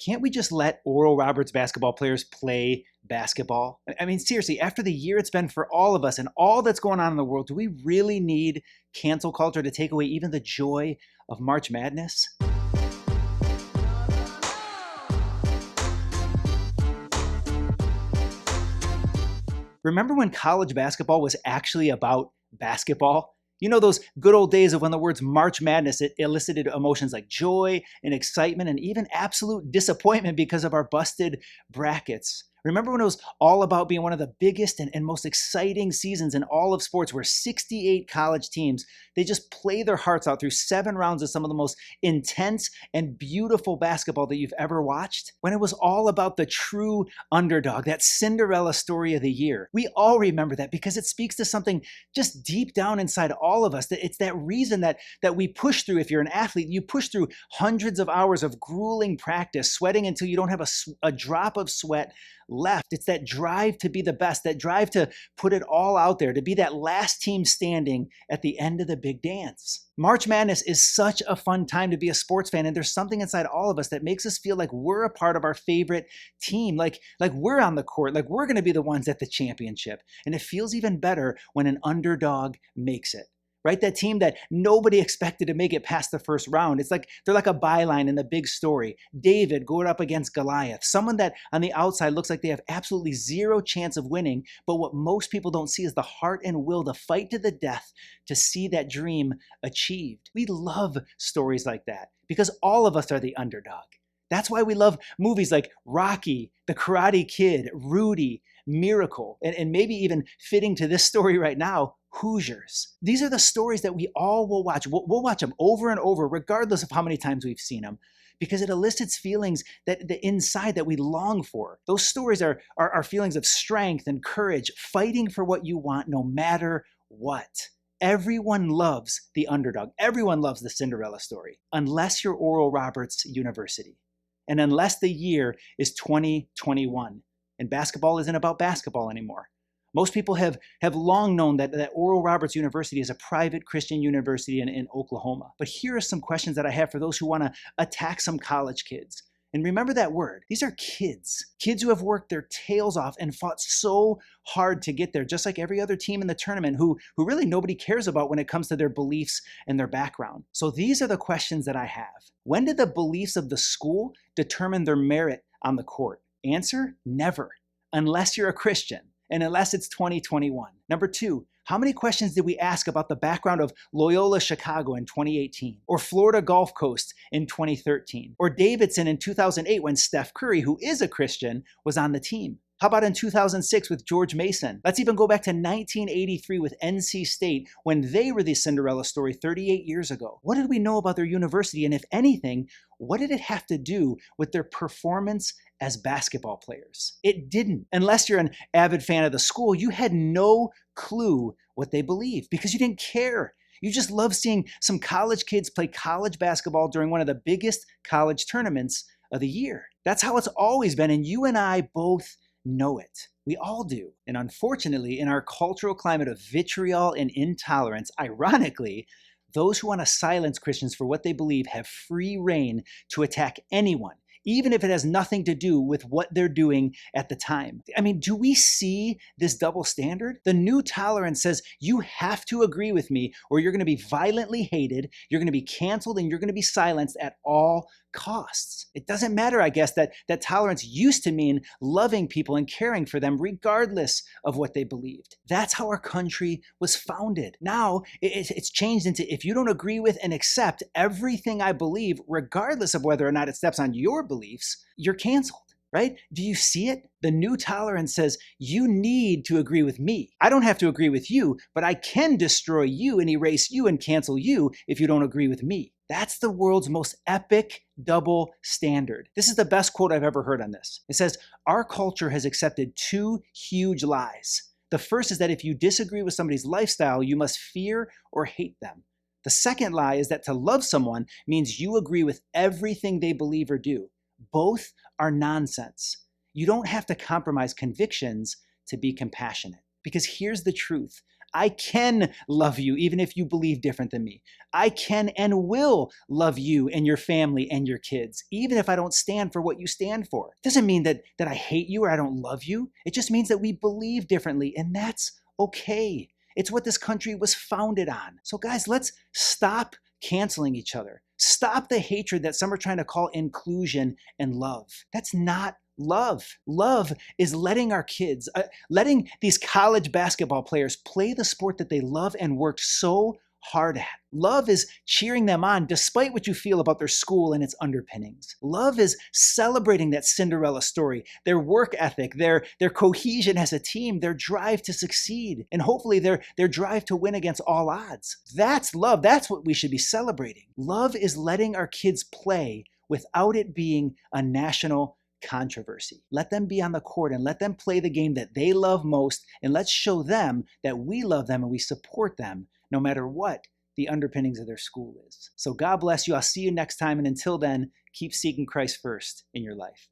Can't we just let Oral Roberts basketball players play basketball? I mean, seriously, after the year it's been for all of us and all that's going on in the world, do we really need cancel culture to take away even the joy of March Madness? Remember when college basketball was actually about basketball? You know, those good old days of when the words March Madness it elicited emotions like joy and excitement and even absolute disappointment because of our busted brackets. Remember when it was all about being one of the biggest and most exciting seasons in all of sports, where 68 college teams, they just play their hearts out through 7 rounds of some of the most intense and beautiful basketball that you've ever watched? When it was all about the true underdog, that Cinderella story of the year. We all remember that because it speaks to something just deep down inside all of us. That it's that reason that we push through. If you're an athlete, you push through hundreds of hours of grueling practice, sweating until you don't have a drop of sweat left. It's that drive to be the best, that drive to put it all out there, to be that last team standing at the end of the big dance. March Madness is such a fun time to be a sports fan, and there's something inside all of us that makes us feel like we're a part of our favorite team, like we're on the court, like we're going to be the ones at the championship. And it feels even better when an underdog makes it. Right? That team that nobody expected to make it past the first round. It's like they're like a byline in the big story. David going up against Goliath, someone that on the outside looks like they have absolutely zero chance of winning, but what most people don't see is the heart and will to fight to the death to see that dream achieved. We love stories like that because all of us are the underdog. That's why we love movies like Rocky, The Karate Kid, Rudy, Miracle, and maybe even fitting to this story right now, Hoosiers. These are the stories that we all will watch. We'll watch them over and over, regardless of how many times we've seen them, because it elicits feelings that the inside that we long for. Those stories are feelings of strength and courage, fighting for what you want no matter what. Everyone loves the underdog. Everyone loves the Cinderella story, unless you're Oral Roberts University, and unless the year is 2021, and basketball isn't about basketball anymore. Most people have long known that Oral Roberts University is a private Christian university in Oklahoma. But here are some questions that I have for those who want to attack some college kids. And remember that word. These are kids. Kids who have worked their tails off and fought so hard to get there, just like every other team in the tournament who really nobody cares about when it comes to their beliefs and their background. So these are the questions that I have. When did the beliefs of the school determine their merit on the court? Answer, never, unless you're a Christian. And unless it's 2021. Number 2, how many questions did we ask about the background of Loyola Chicago in 2018? Or Florida Gulf Coast in 2013? Or Davidson in 2008 when Steph Curry, who is a Christian, was on the team? How about in 2006 with George Mason? Let's even go back to 1983 with NC State when they were the Cinderella story 38 years ago. What did we know about their university? And if anything, what did it have to do with their performance as basketball players? It didn't. Unless you're an avid fan of the school, you had no clue what they believed because you didn't care. You just love seeing some college kids play college basketball during one of the biggest college tournaments of the year. That's how it's always been, and you and I both know it. We all do. And unfortunately, in our cultural climate of vitriol and intolerance, ironically, those who want to silence Christians for what they believe have free rein to attack anyone, even if it has nothing to do with what they're doing at the time. I mean, do we see this double standard? The new tolerance says you have to agree with me or you're going to be violently hated, you're going to be canceled, and you're going to be silenced at all costs. It doesn't matter, I guess, that tolerance used to mean loving people and caring for them regardless of what they believed. That's how our country was founded. Now it's changed into, if you don't agree with and accept everything I believe, regardless of whether or not it steps on your beliefs, you're canceled. Right? Do you see it? The new tolerance says you need to agree with me. I don't have to agree with you, but I can destroy you and erase you and cancel you if you don't agree with me. That's the world's most epic double standard. This is the best quote I've ever heard on this. It says, our culture has accepted 2 huge lies. The first is that if you disagree with somebody's lifestyle, you must fear or hate them. The second lie is that to love someone means you agree with everything they believe or do. Both are nonsense. You don't have to compromise convictions to be compassionate. Because here's the truth. I can love you even if you believe different than me. I can and will love you and your family and your kids, even if I don't stand for what you stand for. It doesn't mean that I hate you or I don't love you. It just means that we believe differently, and that's okay. It's what this country was founded on. So guys, let's stop canceling each other. Stop the hatred that some are trying to call inclusion and love. That's not love. Love is letting our kids, letting these college basketball players play the sport that they love and work so hard at. Love is cheering them on despite what you feel about their school and its underpinnings. Love is celebrating that Cinderella story, their work ethic, their cohesion as a team, their drive to succeed, and hopefully their drive to win against all odds. That's love. That's what we should be celebrating. Love is letting our kids play without it being a national controversy. Let them be on the court and let them play the game that they love most, and let's show them that we love them and we support them no matter what the underpinnings of their school is. So God bless you. I'll see you next time, and until then, keep seeking Christ first in your life.